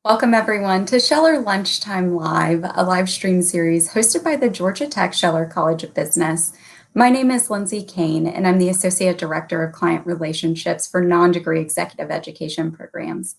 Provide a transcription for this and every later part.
Welcome, everyone, to Scheller Lunchtime Live, a live stream series hosted by the Georgia Tech Scheller College of Business. My name is Lindsay Kane, and I'm the Associate Director of Client Relationships for non-degree executive education programs.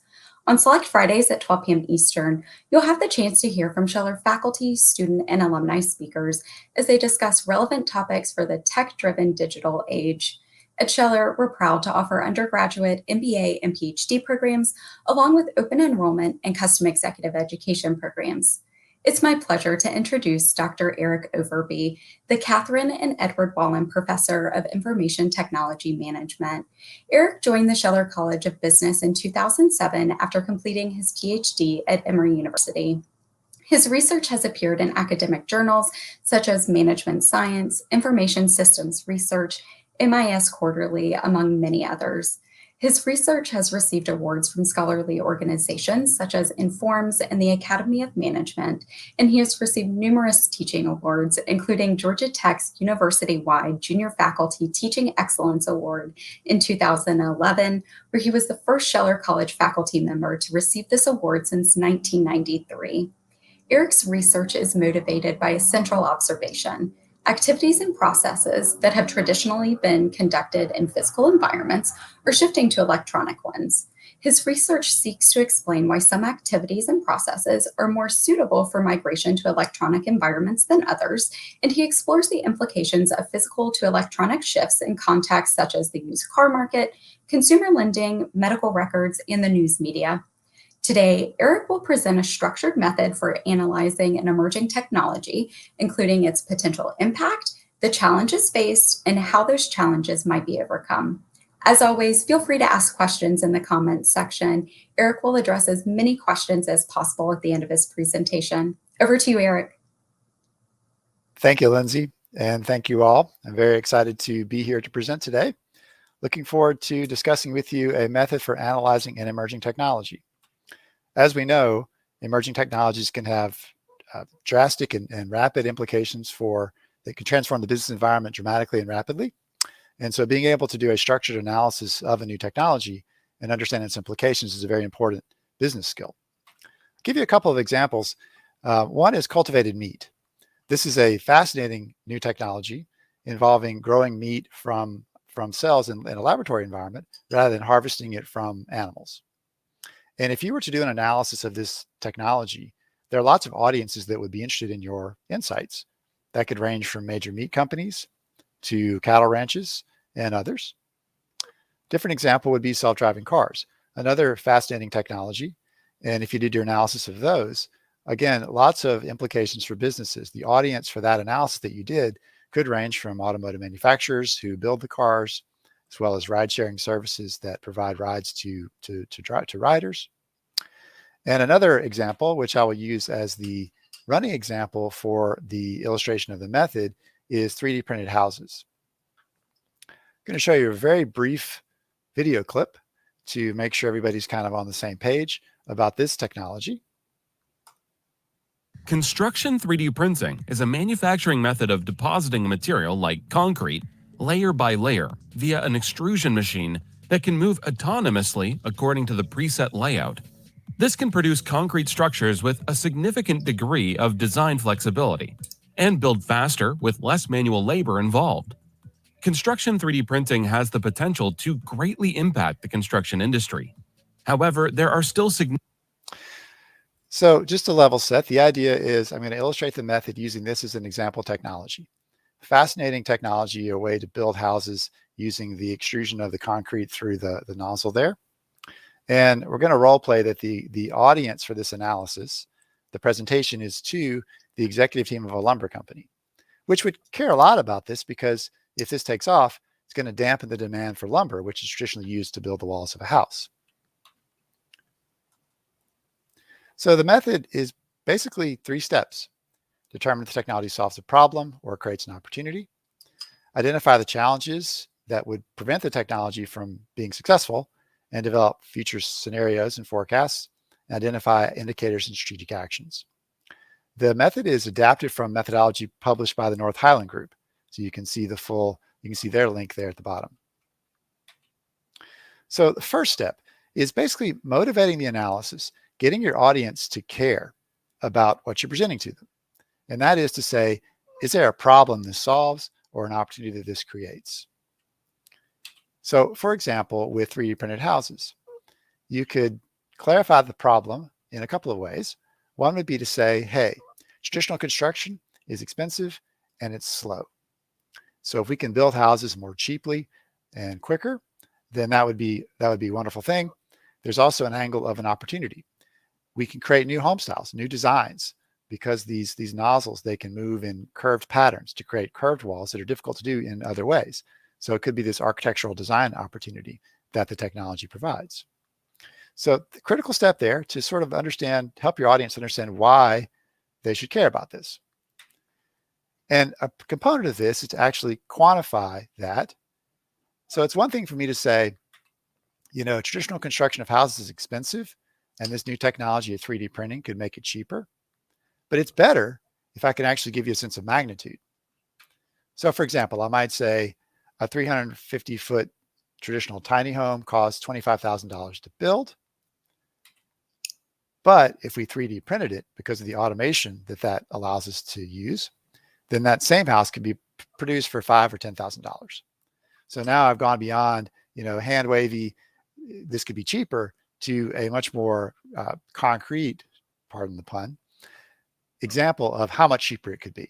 On select Fridays at 12 p.m. Eastern, you'll have the chance to hear from Scheller faculty, student, and alumni speakers as they discuss relevant topics for the tech-driven digital age. At Scheller, we're proud to offer undergraduate, MBA, and PhD programs, along with open enrollment and custom executive education programs. It's my pleasure to introduce Dr. Eric Overby, the Catherine and Edward Wallen Professor of Information Technology Management. Eric joined the Scheller College of Business in 2007 after completing his PhD at Emory University. His research has appeared in academic journals such as Management Science, Information Systems Research, MIS Quarterly, among many others. His research has received awards from scholarly organizations such as Informs and the Academy of Management, and he has received numerous teaching awards, including Georgia Tech's university-wide Junior Faculty Teaching Excellence Award in 2011, where he was the first Scheller College faculty member to receive this award since 1993. Eric's research is motivated by a central observation. Activities and processes that have traditionally been conducted in physical environments are shifting to electronic ones. His research seeks to explain why some activities and processes are more suitable for migration to electronic environments than others, and he explores the implications of physical to electronic shifts in contexts such as the used car market, consumer lending, medical records, and the news media. Today, Eric will present a structured method for analyzing an emerging technology, including its potential impact, the challenges faced, and how those challenges might be overcome. As always, feel free to ask questions in the comments section. Eric will address as many questions as possible at the end of his presentation. Over to you, Eric. Thank you, Lindsay, and thank you all. I'm very excited to be here to present today. Looking forward to discussing with you a method for analyzing an emerging technology. As we know, emerging technologies can have drastic and rapid implications that can transform the business environment dramatically and rapidly. And so being able to do a structured analysis of a new technology and understand its implications is a very important business skill. I'll give you a couple of examples. One is cultivated meat. This is a fascinating new technology involving growing meat from cells in a laboratory environment rather than harvesting it from animals. And if you were to do an analysis of this technology, there are lots of audiences that would be interested in your insights. That could range from major meat companies to cattle ranches and others. Different example would be self-driving cars, another fascinating technology. And if you did your analysis of those, again, lots of implications for businesses. The audience for that analysis that you did could range from automotive manufacturers who build the cars, as well as ride-sharing services that provide rides to riders. And another example, which I will use as the running example for the illustration of the method, is 3D printed houses. I'm going to show you a very brief video clip to make sure everybody's kind of on the same page about this technology. Construction 3D printing is a manufacturing method of depositing a material like concrete layer by layer via an extrusion machine that can move autonomously according to the preset layout. This can produce concrete structures with a significant degree of design flexibility and build faster with less manual labor involved. Construction 3D printing has the potential to greatly impact the construction industry. However, there are still significant. So just to level set, the idea is I'm going to illustrate the method using this as an example technology. Fascinating technology, a way to build houses using the extrusion of the concrete through the nozzle there. And we're going to role play that the audience for this analysis, the presentation, is to the executive team of a lumber company, which would care a lot about this because if this takes off, it's going to dampen the demand for lumber, which is traditionally used to build the walls of a house. So the method is basically 3 steps. Determine if the technology solves a problem or creates an opportunity. Identify the challenges that would prevent the technology from being successful and develop future scenarios and forecasts. And identify indicators and strategic actions. The method is adapted from methodology published by the North Highland Group. So you can see their link there at the bottom. So the first step is basically motivating the analysis, getting your audience to care about what you're presenting to them. And that is to say, is there a problem this solves or an opportunity that this creates? So for example, with 3D printed houses, you could clarify the problem in a couple of ways. One would be to say, hey, traditional construction is expensive and it's slow. So if we can build houses more cheaply and quicker, then that would be a wonderful thing. There's also an angle of an opportunity. We can create new home styles, new designs, because these nozzles, they can move in curved patterns to create curved walls that are difficult to do in other ways. So it could be this architectural design opportunity that the technology provides. So the critical step there to sort of understand, help your audience understand why they should care about this. And a component of this is to actually quantify that. So it's one thing for me to say, traditional construction of houses is expensive, and this new technology of 3D printing could make it cheaper. But it's better if I can actually give you a sense of magnitude. So for example, I might say a 350-foot traditional tiny home costs $25,000 to build. But if we 3D printed it, because of the automation that allows us to use, then that same house could be produced for $5,000 or $10,000. So now I've gone beyond, hand wavy, this could be cheaper, to a much more concrete, pardon the pun, example of how much cheaper it could be.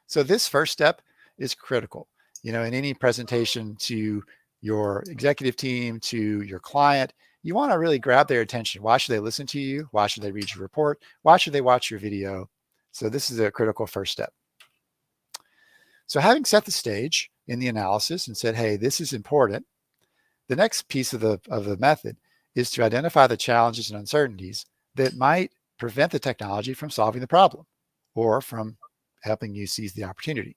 So this first step is critical. In any presentation to your executive team, to your client, you want to really grab their attention. Why should they listen to you? Why should they read your report? Why should they watch your video? So this is a critical first step. So having set the stage in the analysis and said, hey, this is important, the next piece of the method is to identify the challenges and uncertainties that might prevent the technology from solving the problem or from helping you seize the opportunity,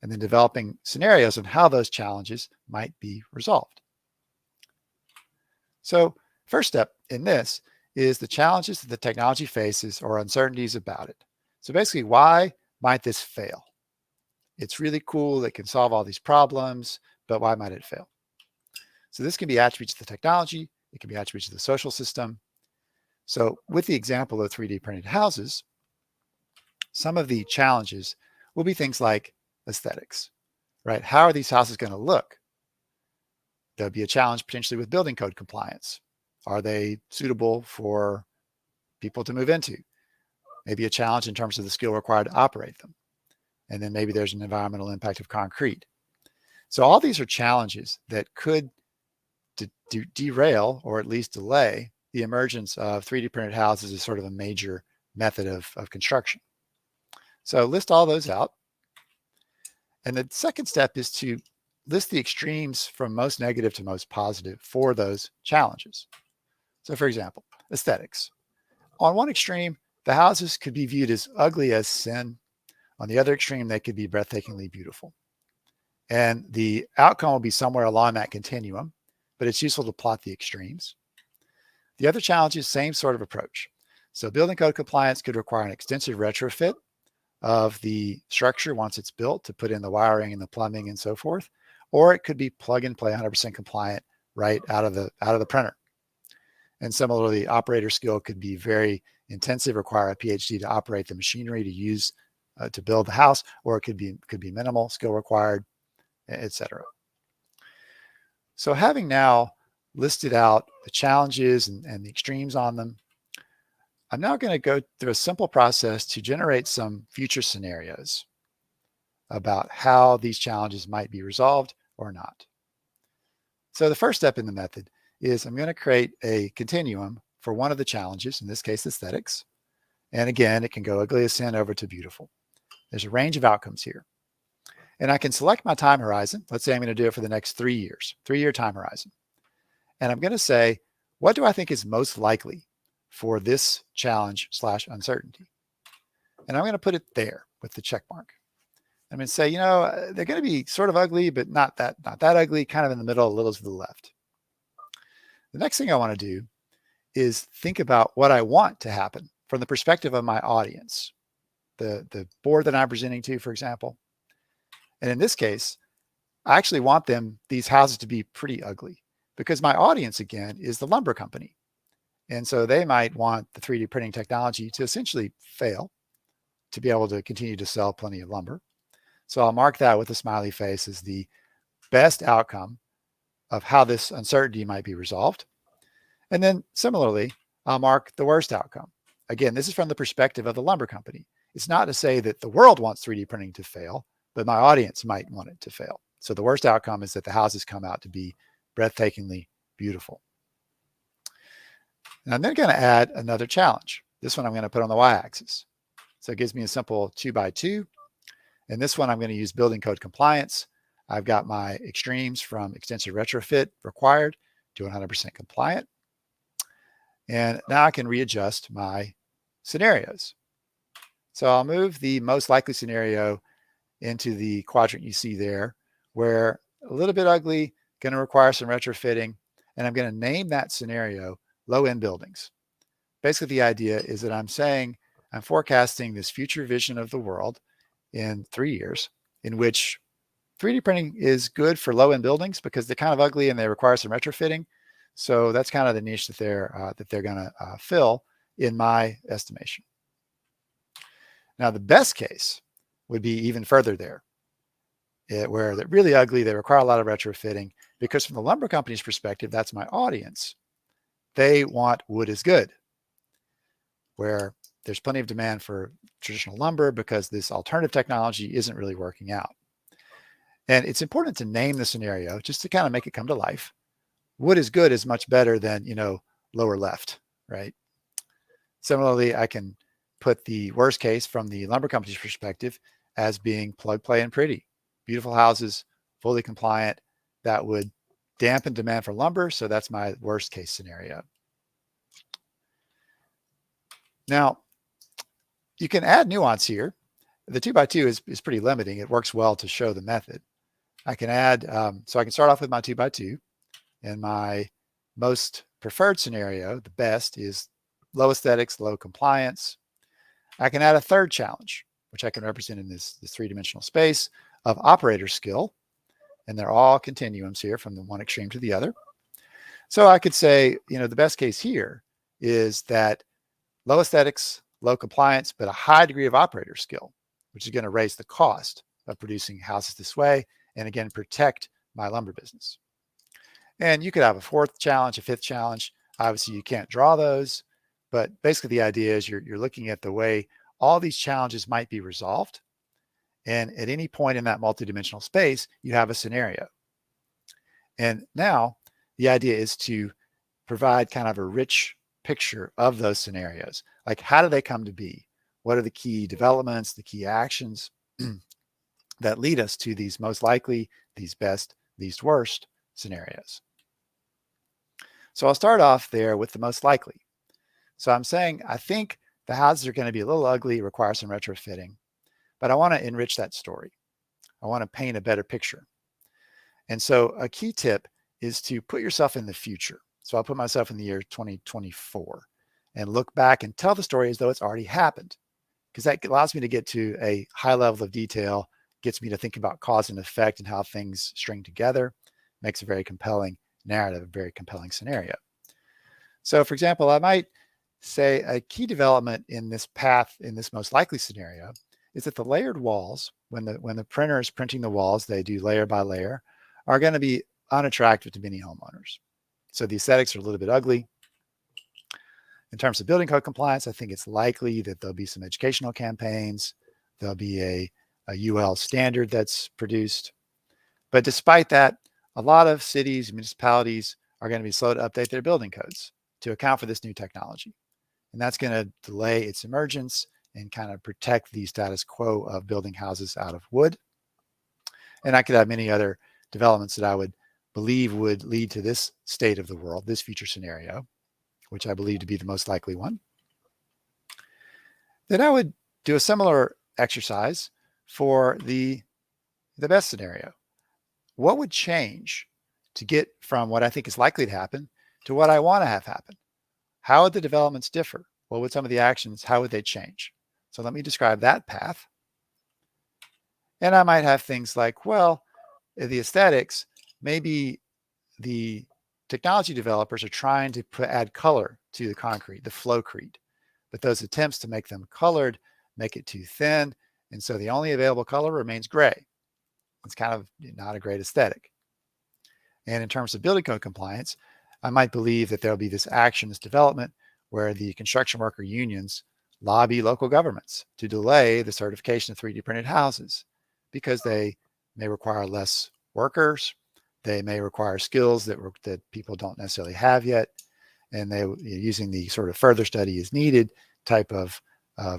and then developing scenarios on how those challenges might be resolved. So first step in this is the challenges that the technology faces or uncertainties about it. So basically, why might this fail? It's really cool, it can solve all these problems, but why might it fail? So this can be attributes of the technology, it can be attributes of the social system. So with the example of 3D printed houses, some of the challenges will be things like aesthetics, right? How are these houses going to look? There'll be a challenge potentially with building code compliance. Are they suitable for people to move into? Maybe a challenge in terms of the skill required to operate them. And then maybe there's an environmental impact of concrete. So all these are challenges that could derail or at least delay the emergence of 3D printed houses as sort of a major method of construction. So list all those out. And the second step is to list the extremes from most negative to most positive for those challenges. So for example, aesthetics. On one extreme, the houses could be viewed as ugly as sin. On the other extreme, they could be breathtakingly beautiful. And the outcome will be somewhere along that continuum, but it's useful to plot the extremes. The other challenge is same sort of approach. So building code compliance could require an extensive retrofit of the structure once it's built to put in the wiring and the plumbing and so forth, or it could be plug and play 100% compliant right out of the printer. And similarly, operator skill could be very intensive, require a PhD to operate the machinery to use to build the house, or it could be minimal skill required, etc. So having now listed out the challenges and the extremes on them, I'm now going to go through a simple process to generate some future scenarios about how these challenges might be resolved or not. So the first step in the method is I'm going to create a continuum for one of the challenges, in this case, aesthetics. And again, it can go ugly as sin over to beautiful. There's a range of outcomes here. And I can select my time horizon. Let's say I'm going to do it for the next 3 years, 3-year time horizon. And I'm going to say, what do I think is most likely for this challenge / uncertainty? And I'm going to put it there with the check mark. I'm going to say, they're going to be sort of ugly, but not that ugly, kind of in the middle, a little to the left. The next thing I want to do is think about what I want to happen from the perspective of my audience, the board that I'm presenting to, for example. And in this case, I actually want these houses to be pretty ugly, because my audience, again, is the lumber company. And so they might want the 3D printing technology to essentially fail to be able to continue to sell plenty of lumber. So I'll mark that with a smiley face as the best outcome of how this uncertainty might be resolved. And then similarly, I'll mark the worst outcome. Again, this is from the perspective of the lumber company. It's not to say that the world wants 3D printing to fail, but my audience might want it to fail. So the worst outcome is that the houses come out to be breathtakingly beautiful. And I'm then going to add another challenge. This one I'm going to put on the y-axis. So it gives me a simple 2x2. And this one I'm going to use building code compliance. I've got my extremes from extensive retrofit required to 100% compliant. And now I can readjust my scenarios. So I'll move the most likely scenario into the quadrant you see there, where a little bit ugly, going to require some retrofitting, and I'm going to name that scenario low-end buildings. Basically, the idea is that I'm saying I'm forecasting this future vision of the world in 3 years in which 3D printing is good for low-end buildings because they're kind of ugly and they require some retrofitting. So that's kind of the niche that they're going to fill in my estimation. Now, the best case would be even further there, where they're really ugly, they require a lot of retrofitting, because from the lumber company's perspective, that's my audience. They want wood is good, where there's plenty of demand for traditional lumber because this alternative technology isn't really working out. And it's important to name the scenario just to kind of make it come to life. Wood is good is much better than, lower left, right? Similarly, I can put the worst case from the lumber company's perspective as being plug, play, and pretty. Beautiful houses, fully compliant, that would dampen demand for lumber. So that's my worst case scenario. Now, you can add nuance here. The 2x2 is pretty limiting. It works well to show the method. I can add, so I can start off with my 2x2, and my most preferred scenario, the best, is low aesthetics, low compliance. I can add a third challenge, which I can represent in this three-dimensional space of operator skill. And they're all continuums here from the one extreme to the other. So I could say, the best case here is that low aesthetics, low compliance, but a high degree of operator skill, which is going to raise the cost of producing houses this way, and again, protect my lumber business. And you could have a fourth challenge, a fifth challenge. Obviously, you can't draw those, but basically the idea is you're looking at the way all these challenges might be resolved. And at any point in that multidimensional space, you have a scenario. And now the idea is to provide kind of a rich picture of those scenarios. Like, how do they come to be? What are the key developments, the key actions that lead us to these most likely, these best, these worst scenarios? So I'll start off there with the most likely. So I'm saying, I think the houses are going to be a little ugly, require some retrofitting, but I want to enrich that story. I want to paint a better picture. And so a key tip is to put yourself in the future. So I'll put myself in the year 2024 and look back and tell the story as though it's already happened, because that allows me to get to a high level of detail, gets me to think about cause and effect and how things string together, makes a very compelling narrative, a very compelling scenario. So for example, I might say a key development in this path, in this most likely scenario, is that the layered walls, when the printer is printing the walls, they do layer by layer, are going to be unattractive to many homeowners. So the aesthetics are a little bit ugly. In terms of building code compliance, I think it's likely that there'll be some educational campaigns. There'll be a UL standard that's produced. But despite that, a lot of cities, municipalities are going to be slow to update their building codes to account for this new technology. And that's going to delay its emergence and kind of protect the status quo of building houses out of wood. And I could have many other developments that I would believe would lead to this state of the world, this future scenario, which I believe to be the most likely one. Then I would do a similar exercise for the best scenario. What would change to get from what I think is likely to happen to what I want to have happen? How would the developments differ? What would some of the actions, how would they change? So let me describe that path. And I might have things like, well, the aesthetics, maybe the technology developers are trying to add color to the concrete, the flowcrete. But those attempts to make them colored make it too thin, and so the only available color remains gray. It's kind of not a great aesthetic. And in terms of building code compliance, I might believe that there'll be this action, this development, where the construction worker unions lobby local governments to delay the certification of 3D printed houses because they may require less workers, they may require skills that people don't necessarily have yet, and they using the sort of further study is needed type of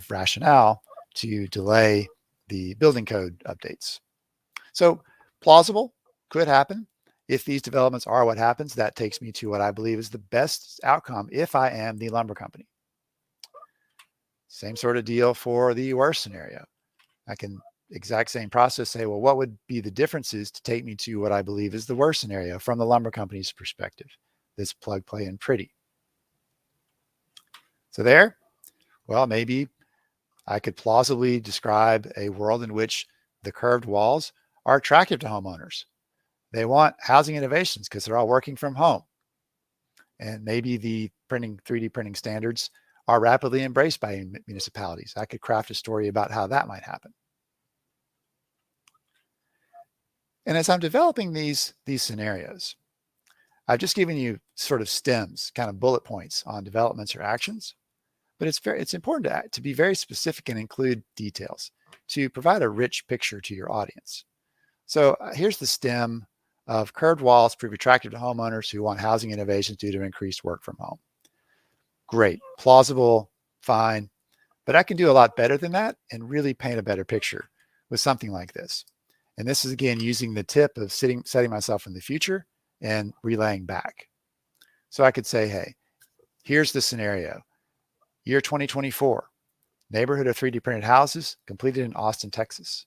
rationale to delay the building code updates. So plausible, could happen. If these developments are what happens, that takes me to what I believe is the best outcome if I am the lumber company. Same sort of deal for the worst scenario. I can exact same process say, well, what would be the differences to take me to what I believe is the worst scenario from the lumber company's perspective? This plug, play, and pretty. So there, well, maybe I could plausibly describe a world in which the curved walls are attractive to homeowners. They want housing innovations because they're all working from home. And maybe the 3D printing standards are rapidly embraced by municipalities. I could craft a story about how that might happen. And as I'm developing these scenarios, I've just given you sort of stems, kind of bullet points on developments or actions, but it's important to be very specific and include details to provide a rich picture to your audience. So here's the stem of curved walls prove attractive to homeowners who want housing innovations due to increased work from home. Great, plausible, fine, but I can do a lot better than that and really paint a better picture with something like this. And this is, again, using the tip of setting myself in the future and relaying back. So I could say, hey, here's the scenario. Year 2024, neighborhood of 3D printed houses completed in Austin, Texas.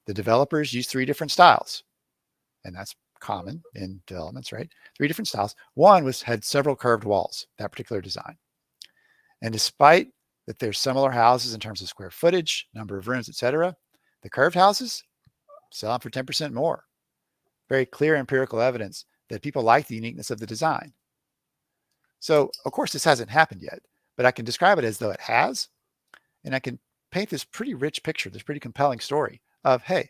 The developers used 3 different styles, and that's common in developments, right? 3 different styles. One had several curved walls, that particular design. And despite that there's similar houses in terms of square footage, number of rooms, etc., the curved houses sell them for 10% more. Very clear empirical evidence that people like the uniqueness of the design. So, of course, this hasn't happened yet, but I can describe it as though it has, and I can paint this pretty rich picture, this pretty compelling story of, hey,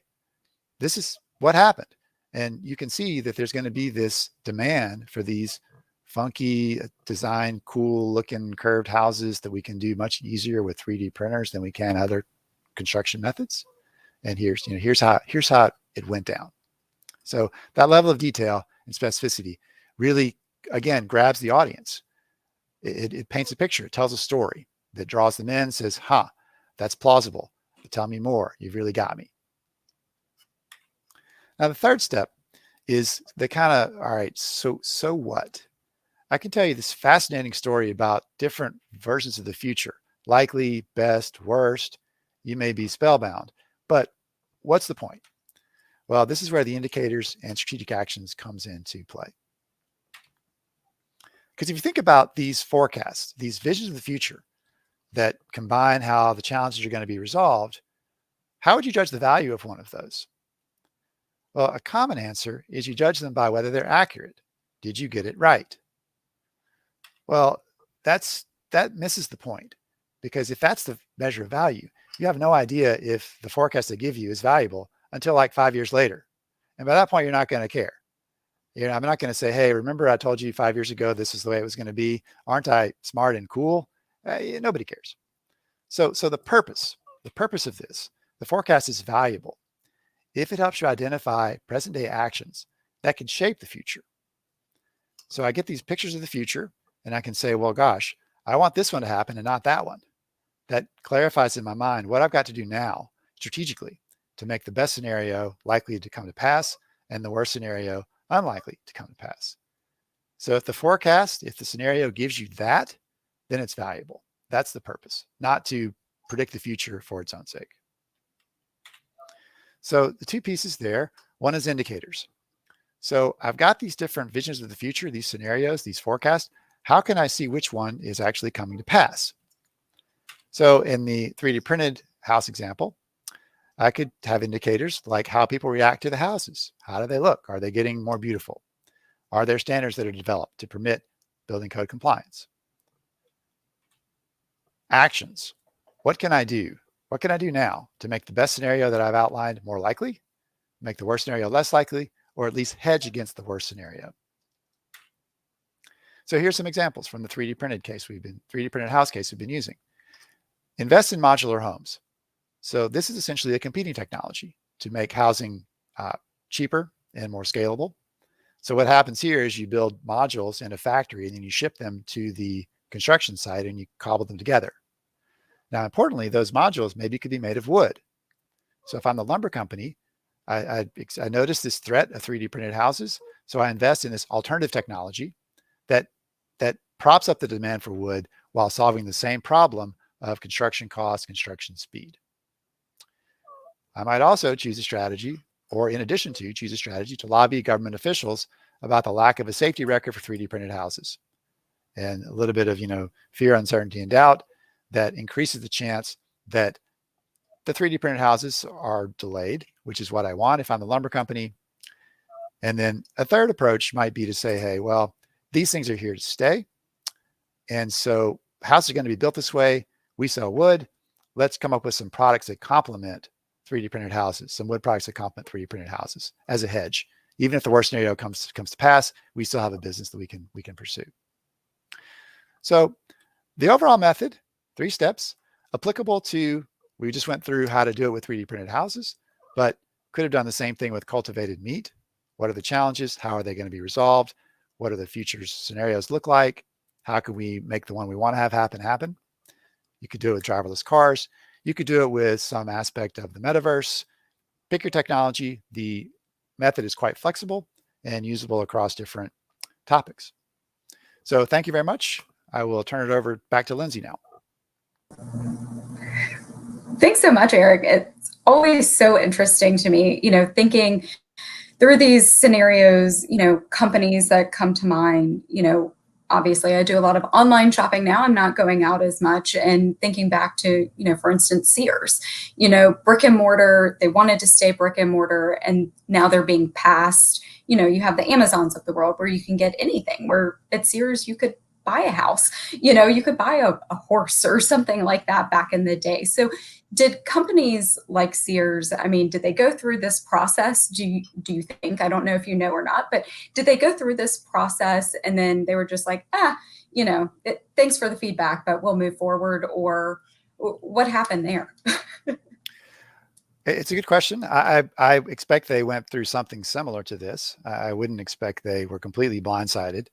this is what happened. And you can see that there's going to be this demand for these funky design, cool looking curved houses that we can do much easier with 3D printers than we can other construction methods. And here's how it went down. So that level of detail and specificity really, again, grabs the audience. It paints a picture. It tells a story that draws them in, says, that's plausible. Tell me more. You've really got me. Now, the third step is the kind of, all right, so what? I can tell you this fascinating story about different versions of the future, likely, best, worst. You may be spellbound, but what's the point? Well, this is where the indicators and strategic actions comes into play. Because if you think about these forecasts, these visions of the future that combine how the challenges are going to be resolved, how would you judge the value of one of those? Well, a common answer is you judge them by whether they're accurate. Did you get it right? Well, that misses the point, because if that's the measure of value, you have no idea if the forecast they give you is valuable until like 5 years later. And by that point, you're not going to care. I'm not going to say, hey, remember I told you 5 years ago this is the way it was going to be. Aren't I smart and cool? Nobody cares. So the purpose of this, the forecast is valuable if it helps you identify present day actions that can shape the future. So I get these pictures of the future and I can say, well, gosh, I want this one to happen and not that one. That clarifies in my mind what I've got to do now strategically to make the best scenario likely to come to pass and the worst scenario unlikely to come to pass. So if the scenario gives you that, then it's valuable. That's the purpose, not to predict the future for its own sake. So the 2 pieces there, one is indicators. So I've got these different visions of the future, these scenarios, these forecasts. How can I see which one is actually coming to pass? So in the 3D printed house example, I could have indicators like how people react to the houses. How do they look? Are they getting more beautiful? Are there standards that are developed to permit building code compliance? Actions. What can I do? What can I do now to make the best scenario that I've outlined more likely, make the worst scenario less likely, or at least hedge against the worst scenario? So here's some examples from the 3D printed house case we've been using. Invest in modular homes. So this is essentially a competing technology to make housing cheaper and more scalable. So what happens here is you build modules in a factory and then you ship them to the construction site and you cobble them together. Now, importantly, those modules maybe could be made of wood. So if I'm the lumber company, I notice this threat of 3D printed houses. So I invest in this alternative technology that props up the demand for wood while solving the same problem of construction costs, construction speed. I might also choose a strategy, or in addition to choose a strategy to lobby government officials about the lack of a safety record for 3D printed houses. And a little bit of, fear, uncertainty, and doubt that increases the chance that the 3D printed houses are delayed, which is what I want if I'm the lumber company. And then a third approach might be to say, hey, well, these things are here to stay. And so houses are going to be built this way. We sell wood. Let's come up with some products that complement 3D printed houses, some wood products that complement 3D printed houses as a hedge. Even if the worst scenario comes to pass, we still have a business that we can pursue. So the overall method, 3 steps, applicable to, we just went through how to do it with 3D printed houses, but could have done the same thing with cultivated meat. What are the challenges? How are they going to be resolved? What are the future scenarios look like? How can we make the one we want to have happen? You could do it with driverless cars. You could do it with some aspect of the metaverse. Pick your technology. The method is quite flexible and usable across different topics. So thank you very much. I will turn it over back to Lindsay now. Thanks so much, Eric. It's always so interesting to me, thinking through these scenarios, companies that come to mind, obviously I do a lot of online shopping now. I'm not going out as much, and thinking back to, for instance, Sears, brick and mortar, they wanted to stay brick and mortar, and now they're being passed. You have the Amazons of the world where you can get anything, where at Sears you could buy a house, you could buy a horse or something like that back in the day. So did companies like Sears, did they go through this process? Do you think, I don't know if you know or not, but did they go through this process and then they were just like, thanks for the feedback, but we'll move forward? Or what happened there? It's a good question. I expect they went through something similar to this. I wouldn't expect they were completely blindsided.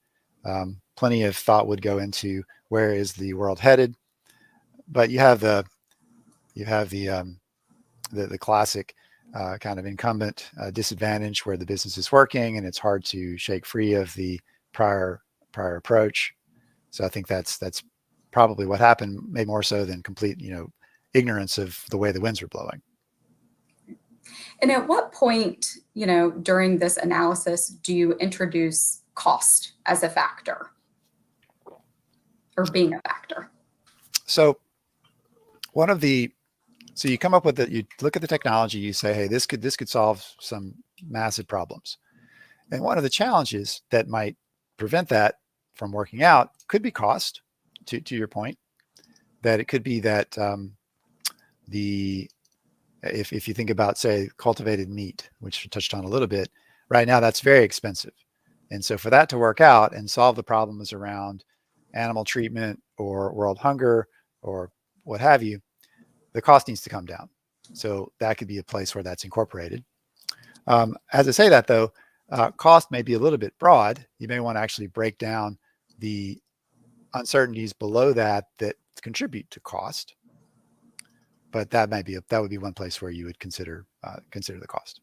Plenty of thought would go into where is the world headed, but you have the classic kind of incumbent disadvantage where the business is working and it's hard to shake free of the prior approach. So I think that's probably what happened, maybe more so than complete ignorance of the way the winds were blowing. And at what point during this analysis do you introduce cost as a factor, or being a factor? So you come up with it, you look at the technology, you say, hey, this could solve some massive problems. And one of the challenges that might prevent that from working out could be cost, to your point, that it could be that if you think about, say, cultivated meat, which we touched on a little bit, right now that's very expensive. And so for that to work out and solve the problems around animal treatment or world hunger or what have you, the cost needs to come down. So that could be a place where that's incorporated. As I say that, though, cost may be a little bit broad. You may want to actually break down the uncertainties below that contribute to cost. But that would be one place where you would consider the cost.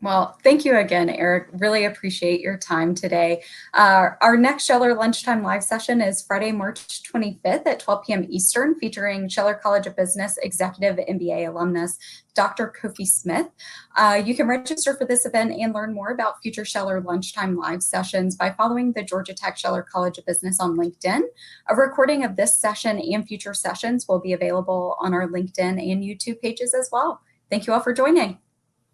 Well, thank you again, Eric. Really appreciate your time today. Our next Scheller Lunchtime Live session is Friday, March 25th at 12 p.m. Eastern, featuring Scheller College of Business Executive MBA alumnus, Dr. Kofi Smith. You can register for this event and learn more about future Scheller Lunchtime Live sessions by following the Georgia Tech Scheller College of Business on LinkedIn. A recording of this session and future sessions will be available on our LinkedIn and YouTube pages as well. Thank you all for joining.